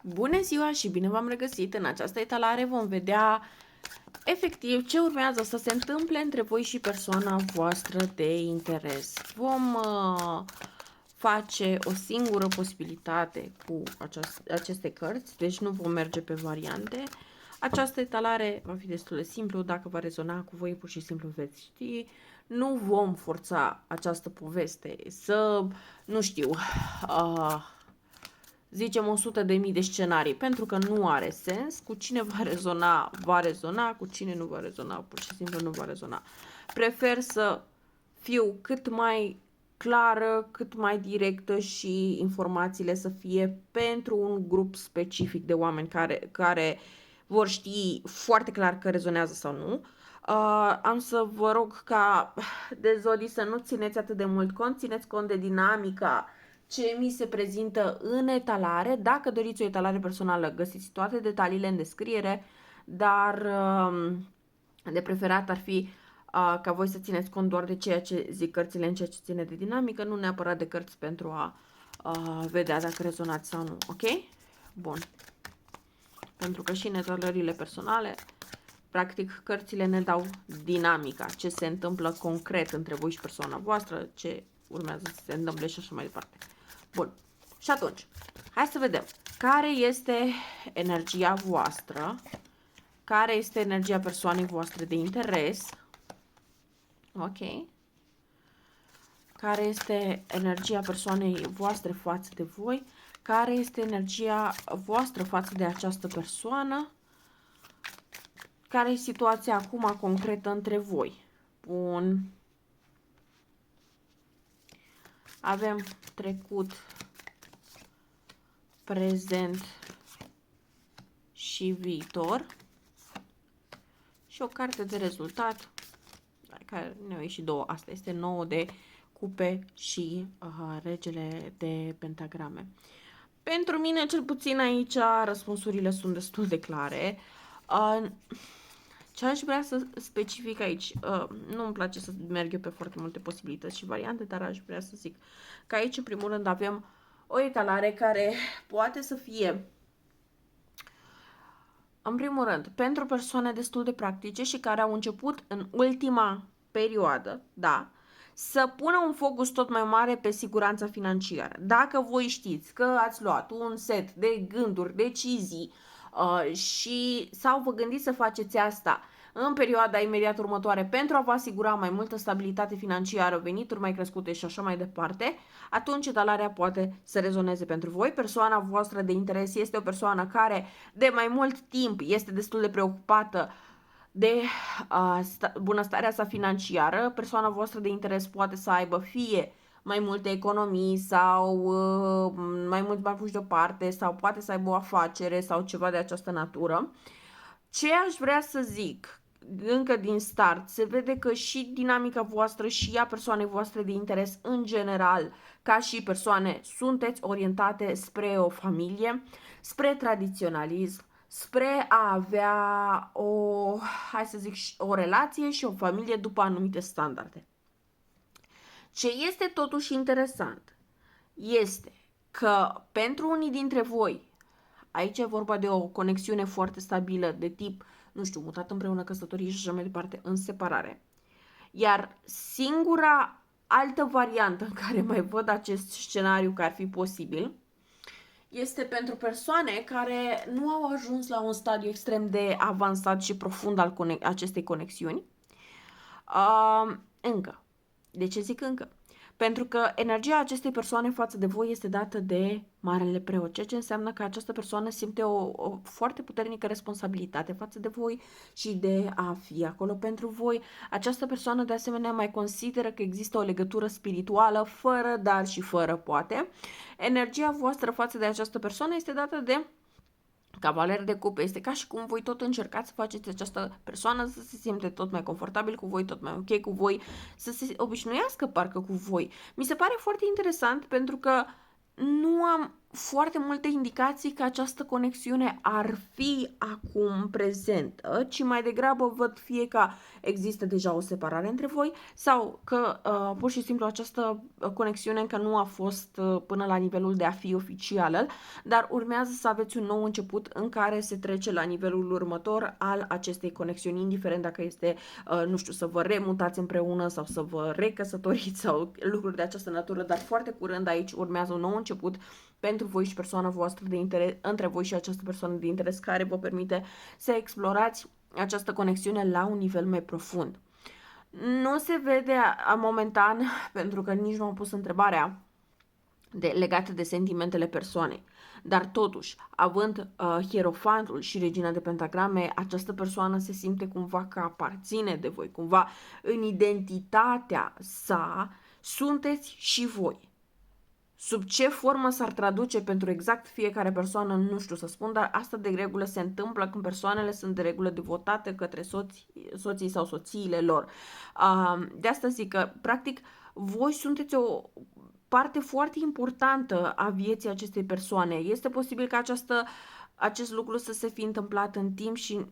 Bună ziua și bine v-am regăsit! În această etalare vom vedea efectiv ce urmează să se întâmple între voi și persoana voastră de interes. Vom face o singură posibilitate cu aceste cărți, deci nu vom merge pe variante. Această etalare va fi destul de simplu, dacă va rezona cu voi, pur și simplu veți ști. Nu vom forța această poveste să, nu știu, zicem 100.000 de scenarii, pentru că nu are sens. Cu cine va rezona, cu cine nu va rezona, pur și simplu nu va rezona. Prefer să fiu cât mai clară, cât mai directă și informațiile să fie pentru un grup specific de oameni care vor ști foarte clar că rezonează sau nu. Am să vă rog ca de zodii să nu țineți atât de mult cont, țineți cont de dinamica ce mi se prezintă în etalare. Dacă doriți o etalare personală, găsiți toate detaliile în descriere, dar de preferat ar fi ca voi să țineți cont doar de ceea ce zic cărțile în ceea ce ține de dinamică, nu neapărat de cărți pentru a vedea dacă rezonați sau nu, ok? Bun. Pentru că și în etalările personale, practic, cărțile ne dau dinamica, ce se întâmplă concret între voi și persoana voastră, ce urmează să se întâmple și așa mai departe. Bun. Și atunci, hai să vedem care este energia voastră, care este energia persoanei voastre de interes, ok? Care este energia persoanei voastre față de voi, care este energia voastră față de această persoană, care e situația acum concretă între voi. Bun. Avem trecut, prezent și viitor. Și o carte de rezultat, care ne-au ieșit două. Asta este 9 de cupe și regele de pentagrame. Pentru mine, cel puțin aici, răspunsurile sunt destul de clare. Ce aș vrea să specific aici, nu îmi place să merg eu pe foarte multe posibilități și variante, dar aș vrea să zic că aici, în primul rând, avem o etalare care poate să fie, în primul rând, pentru persoane destul de practice și care au început în ultima perioadă, da, să pună un focus tot mai mare pe siguranța financiară. Dacă voi știți că ați luat un set de gânduri, decizii sau vă gândiți să faceți asta în perioada imediat următoare pentru a vă asigura mai multă stabilitate financiară, venituri mai crescute și așa mai departe, atunci etalarea poate să rezoneze pentru voi. Persoana voastră de interes este o persoană care de mai mult timp este destul de preocupată de bunăstarea sa financiară. Persoana voastră de interes poate să aibă fie mai multe economii sau mai mulți bani puși deoparte sau poate să aibă o afacere sau ceva de această natură. Ce aș vrea să zic încă din start, se vede că și dinamica voastră și a persoanei voastre de interes în general, ca și persoane, sunteți orientate spre o familie, spre tradiționalism, spre a avea o, hai să zic, o relație și o familie după anumite standarde. Ce este totuși interesant este că pentru unii dintre voi, aici e vorba de o conexiune foarte stabilă de tip, nu știu, mutat împreună, căsătorie și așa mai departe, în separare. Iar singura altă variantă în care mai văd acest scenariu că ar fi posibil este pentru persoane care nu au ajuns la un stadiu extrem de avansat și profund al acestei conexiuni. Încă. De ce zic încă? Pentru că energia acestei persoane față de voi este dată de Marele Preot, ceea ce înseamnă că această persoană simte o foarte puternică responsabilitate față de voi și de a fi acolo pentru voi. Această persoană de asemenea mai consideră că există o legătură spirituală fără dar și fără poate. Energia voastră față de această persoană este dată de Cavaler de cupe. Este ca și cum voi tot încercați să faceți această persoană să se simte tot mai confortabil cu voi, tot mai ok cu voi, să se obișnuiască parcă cu voi. Mi se pare foarte interesant pentru că nu am foarte multe indicații că această conexiune ar fi acum prezentă, ci mai degrabă văd fie că există deja o separare între voi sau că pur și simplu această conexiune încă nu a fost până la nivelul de a fi oficială, dar urmează să aveți un nou început în care se trece la nivelul următor al acestei conexiuni, indiferent dacă este, nu știu, să vă remutați împreună sau să vă recăsătoriți sau lucruri de această natură, dar foarte curând aici urmează un nou început pentru voi și persoana voastră de interes, între voi și această persoană de interes care vă permite să explorați această conexiune la un nivel mai profund. Nu se vede momentan, pentru că nici nu am pus întrebarea legată de sentimentele persoanei. Dar totuși, având hierofantul și regina de pentagrame, această persoană se simte cumva că aparține de voi, cumva în identitatea sa sunteți și voi. Sub ce formă s-ar traduce pentru exact fiecare persoană, nu știu să spun, dar asta de regulă se întâmplă când persoanele sunt de regulă devotate către soții sau soțiile lor. De asta zic că, practic, voi sunteți o parte foarte importantă a vieții acestei persoane. Este posibil ca acest lucru să se fi întâmplat în timp și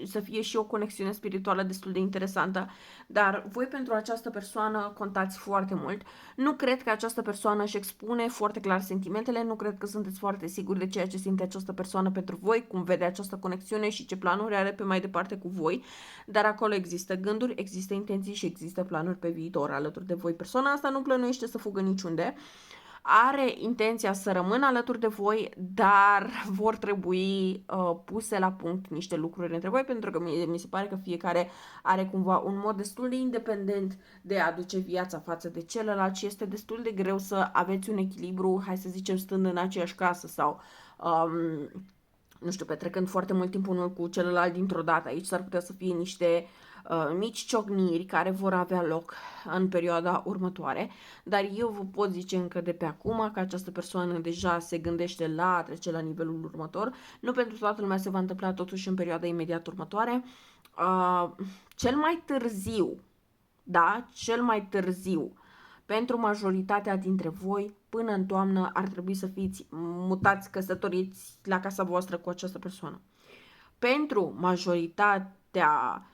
să fie și o conexiune spirituală destul de interesantă, dar voi pentru această persoană contați foarte mult. Nu cred că această persoană își expune foarte clar sentimentele, nu cred că sunteți foarte siguri de ceea ce simte această persoană pentru voi, cum vede această conexiune și ce planuri are pe mai departe cu voi, dar acolo există gânduri, există intenții și există planuri pe viitor alături de voi. Persoana asta nu plănuiește să fugă niciunde, are intenția să rămână alături de voi, dar vor trebui puse la punct niște lucruri între voi, pentru că mi se pare că fiecare are cumva un mod destul de independent de a duce viața față de celălalt și este destul de greu să aveți un echilibru, hai să zicem, stând în aceeași casă sau nu știu, petrecând foarte mult timp unul cu celălalt dintr-o dată. Aici s-ar putea să fie niște mici ciocniri care vor avea loc în perioada următoare, dar eu vă pot zice încă de pe acum că această persoană deja se gândește la a trece la nivelul următor. Nu pentru toată lumea se va întâmpla totuși în perioada imediat următoare. Cel mai târziu, da, cel mai târziu, pentru majoritatea dintre voi, până în toamnă, ar trebui să fiți mutați, căsătoriți la casa voastră cu această persoană. Pentru majoritatea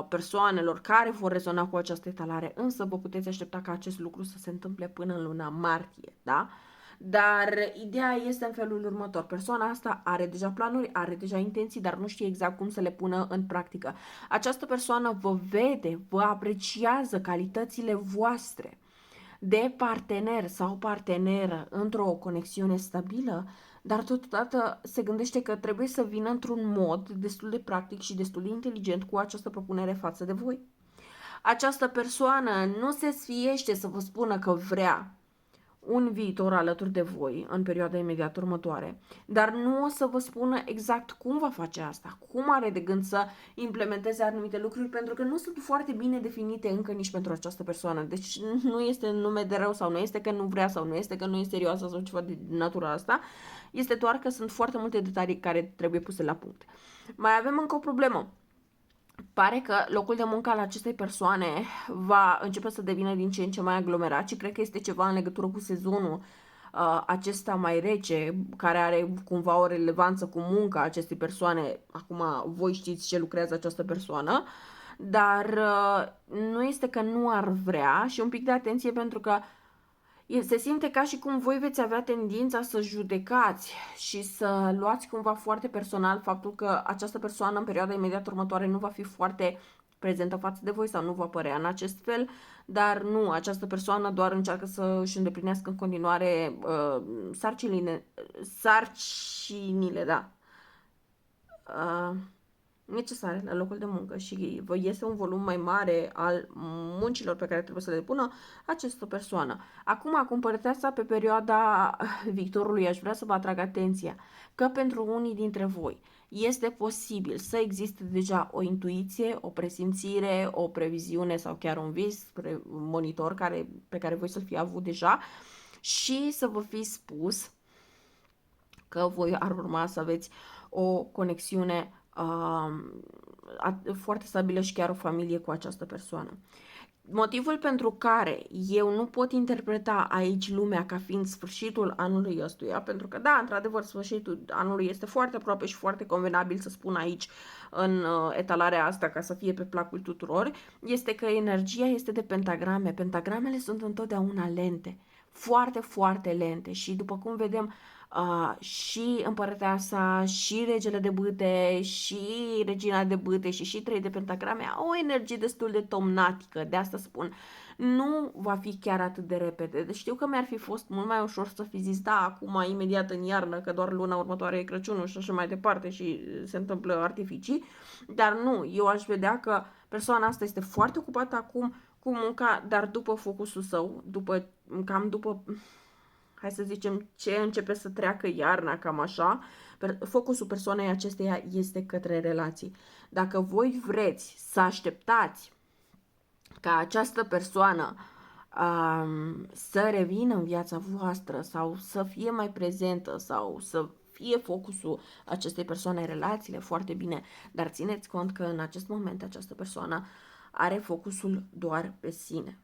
persoanelor care vor rezona cu această etalare, însă vă puteți aștepta ca acest lucru să se întâmple până în luna martie, da? Dar ideea este în felul următor. Persoana asta are deja planuri, are deja intenții, dar nu știe exact cum să le pună în practică. Această persoană vă vede, vă apreciază calitățile voastre de partener sau parteneră într-o conexiune stabilă, dar totodată se gândește că trebuie să vină într-un mod destul de practic și destul de inteligent cu această propunere față de voi. Această persoană nu se sfiește să vă spună că vrea un viitor alături de voi în perioada imediat următoare, dar nu o să vă spună exact cum va face asta, cum are de gând să implementeze anumite lucruri, pentru că nu sunt foarte bine definite încă nici pentru această persoană. Deci nu este nume de rău sau nu este că nu vrea sau nu este că nu e serioasă sau ceva de natura asta, este doar că sunt foarte multe detalii care trebuie puse la punct. Mai avem încă o problemă. Pare că locul de muncă al acestei persoane va începe să devină din ce în ce mai aglomerat și cred că este ceva în legătură cu sezonul acesta mai rece, care are cumva o relevanță cu munca acestei persoane. Acum voi știți ce lucrează această persoană, dar nu este că nu ar vrea și un pic de atenție pentru că se simte ca și cum voi veți avea tendința să judecați și să luați cumva foarte personal faptul că această persoană în perioada imediat următoare nu va fi foarte prezentă față de voi sau nu va părea în acest fel, dar nu, această persoană doar încearcă să își îndeplinească în continuare sarcinile, da. Necesare la locul de muncă și vă iese un volum mai mare al muncilor pe care trebuie să le depună această persoană. Acum, cu împărăteasa pe perioada viitorului, aș vrea să vă atrag atenția că pentru unii dintre voi este posibil să existe deja o intuiție, o presimțire, o previziune sau chiar un vis monitor pe care voi să-l fi avut deja și să vă fi spus că voi ar urma să aveți o conexiune foarte stabilă și chiar o familie cu această persoană. Motivul pentru care eu nu pot interpreta aici lumea ca fiind sfârșitul anului ăstuia, pentru că, da, într-adevăr, sfârșitul anului este foarte aproape și foarte convenabil să spun aici în etalarea asta ca să fie pe placul tuturor, este că energia este de pentagrame. Pentagramele sunt întotdeauna lente, foarte, foarte lente și după cum vedem, și împărăteasa, și regele de bâte, și regina de bâte și trei de pentagrame au o energie destul de tomnatică, de asta spun. Nu va fi chiar atât de repede. Deci știu că mi-ar fi fost mult mai ușor să fi zis, da, acum, imediat în iarnă, că doar luna următoare e Crăciunul și așa mai departe și se întâmplă artificii, dar nu, eu aș vedea că persoana asta este foarte ocupată acum cu munca, dar după focusul său, cam după, hai să zicem, ce începe să treacă iarna, cam așa, focusul persoanei acesteia este către relații. Dacă voi vreți să așteptați ca această persoană să revină în viața voastră sau să fie mai prezentă sau să fie focusul acestei persoane relațiile, foarte bine, dar țineți cont că în acest moment această persoană are focusul doar pe sine.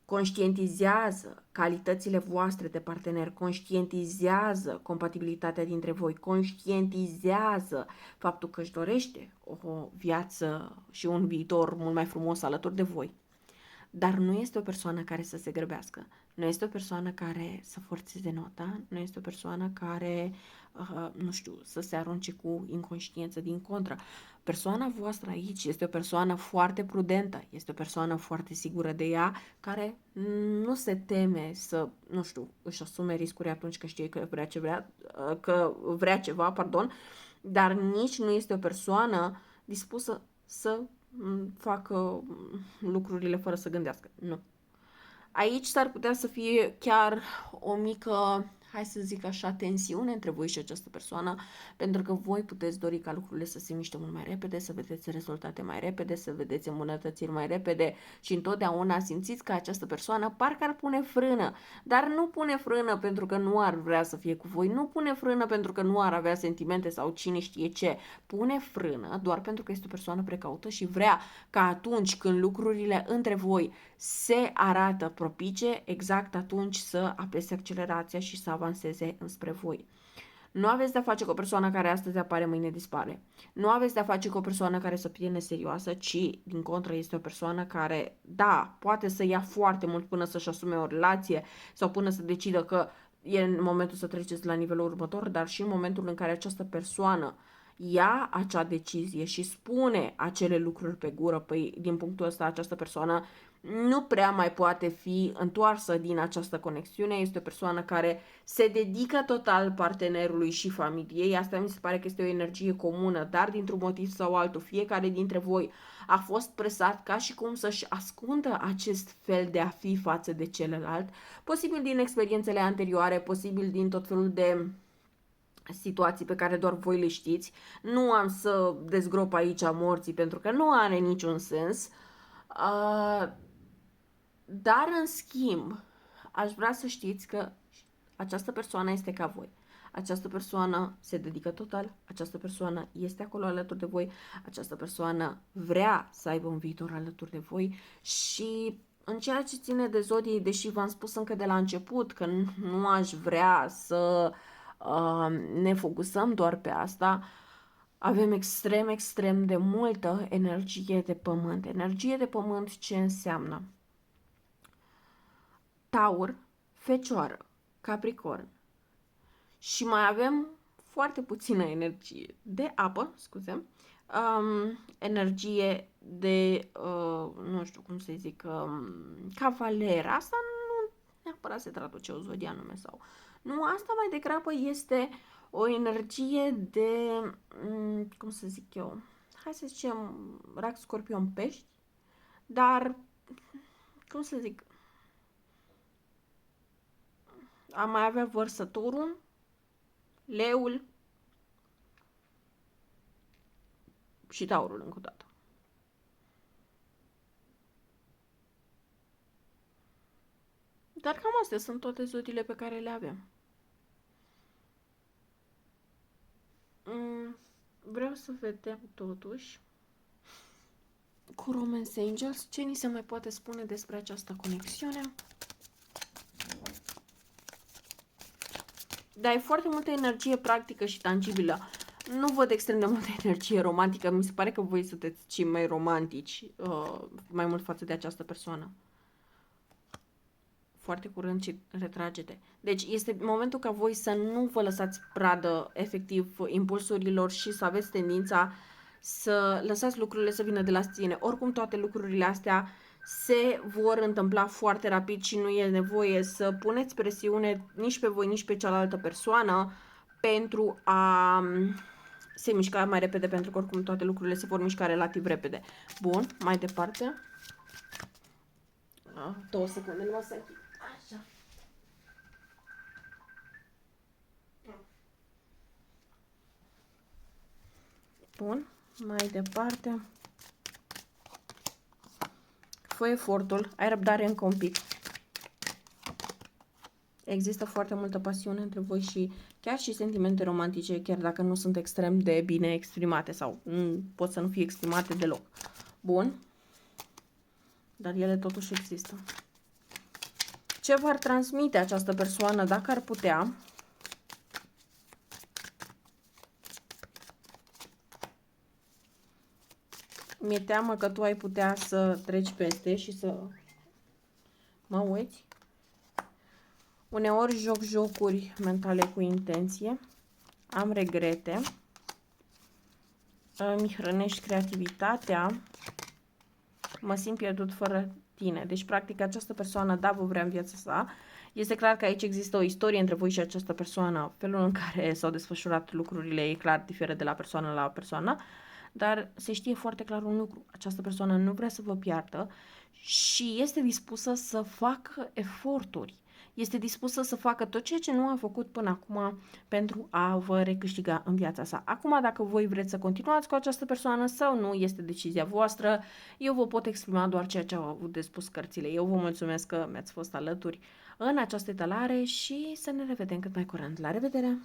Conștientizează calitățile voastre de partener, conștientizează compatibilitatea dintre voi, conștientizează faptul că își dorește o viață și un viitor mult mai frumos alături de voi. Dar nu este o persoană care să se grăbească, nu este o persoană care să forțeze nota, nu este o persoană care, nu știu, să se arunce cu inconștiență. Din contră. Persoana voastră aici este o persoană foarte prudentă, este o persoană foarte sigură de ea, care nu se teme să, nu știu, își asume riscuri atunci când știe că vrea ceva, pardon, dar nici nu este o persoană dispusă să facă lucrurile fără să gândească. Nu. Aici s-ar putea să fie chiar o mică, hai să zic așa, tensiune între voi și această persoană, pentru că voi puteți dori ca lucrurile să se miște mult mai repede, să vedeți rezultate mai repede, să vedeți îmbunătățiri mai repede și întotdeauna simțiți că această persoană parcă ar pune frână, dar nu pune frână pentru că nu ar vrea să fie cu voi, nu pune frână pentru că nu ar avea sentimente sau cine știe ce, pune frână doar pentru că este o persoană precaută și vrea ca atunci când lucrurile între voi se arată propice, exact atunci să apese accelerația și să avanseze înspre voi. Nu aveți de-a face cu o persoană care astăzi apare, mâine dispare. Nu aveți de-a face cu o persoană care să fie neserioasă, ci, din contră, este o persoană care, da, poate să ia foarte mult până să-și asume o relație sau până să decidă că e în momentul să treceți la nivelul următor, dar și în momentul în care această persoană ia acea decizie și spune acele lucruri pe gură, păi, din punctul ăsta, această persoană nu prea mai poate fi întoarsă din această conexiune. Este o persoană care se dedică total partenerului și familiei. Asta mi se pare că este o energie comună, dar dintr-un motiv sau altul, fiecare dintre voi a fost presat ca și cum să-și ascundă acest fel de a fi față de celălalt, posibil din experiențele anterioare, posibil din tot felul de situații pe care doar voi le știți. Nu am să dezgrop aici morții pentru că nu are niciun sens. Dar, în schimb, aș vrea să știți că această persoană este ca voi. Această persoană se dedică total, această persoană este acolo alături de voi, această persoană vrea să aibă un viitor alături de voi și în ceea ce ține de zodie, deși v-am spus încă de la început că nu aș vrea să ne focusăm doar pe asta, avem extrem, extrem de multă energie de pământ. Energie de pământ ce înseamnă? Taur, Fecioară, Capricorn și mai avem foarte puțină energie de apă, scuze, energie de, nu știu cum să zic, cavaler. Asta nu neapărat se traduce o zodie anume sau... Nu, asta mai degrabă este o energie de, cum să zic eu, hai să zicem, rac, scorpion, pești, dar, cum să zic, am mai avea vărsătorul, leul și taurul încă o dată. Dar cam astea sunt toate zodiile pe care le avem. Vreau să vedem totuși cu Romance Angels. Ce ni se mai poate spune despre această conexiune? Dar e foarte multă energie practică și tangibilă. Nu văd extrem de multă energie romantică. Mi se pare că voi sunteți cei mai romantici, mai mult față de această persoană. Foarte curând și retragete. Deci este momentul ca voi să nu vă lăsați pradă efectiv impulsurilor și să aveți tendința să lăsați lucrurile să vină de la sine. Oricum toate lucrurile astea se vor întâmpla foarte rapid și nu e nevoie să puneți presiune nici pe voi, nici pe cealaltă persoană pentru a se mișca mai repede, pentru că oricum toate lucrurile se vor mișca relativ repede. Bun, mai departe. 2 secunde, nu o să închid. Așa. Bun, mai departe. Fă efortul, ai răbdare încă un pic. Există foarte multă pasiune între voi și chiar și sentimente romantice, chiar dacă nu sunt extrem de bine exprimate sau pot să nu fie exprimate deloc. Bun. Dar ele totuși există. Ce v-ar transmite această persoană dacă ar putea? Mi-e teamă că tu ai putea să treci peste și să mă uiți. Uneori joc jocuri mentale cu intenție. Am regrete. Îmi hrănești creativitatea. Mă simt pierdut fără tine. Deci, practic, această persoană, da, vă vrea în viața sa. Este clar că aici există o istorie între voi și această persoană. Felul în care s-au desfășurat lucrurile e clar diferă de la persoană la persoană. Dar se știe foarte clar un lucru. Această persoană nu vrea să vă piardă și este dispusă să facă eforturi. Este dispusă să facă tot ceea ce nu a făcut până acum pentru a vă recâștiga în viața sa. Acum, dacă voi vreți să continuați cu această persoană sau nu, este decizia voastră. Eu vă pot exprima doar ceea ce au avut de spus cărțile. Eu vă mulțumesc că mi-ați fost alături în această etalare și să ne revedem cât mai curând. La revedere!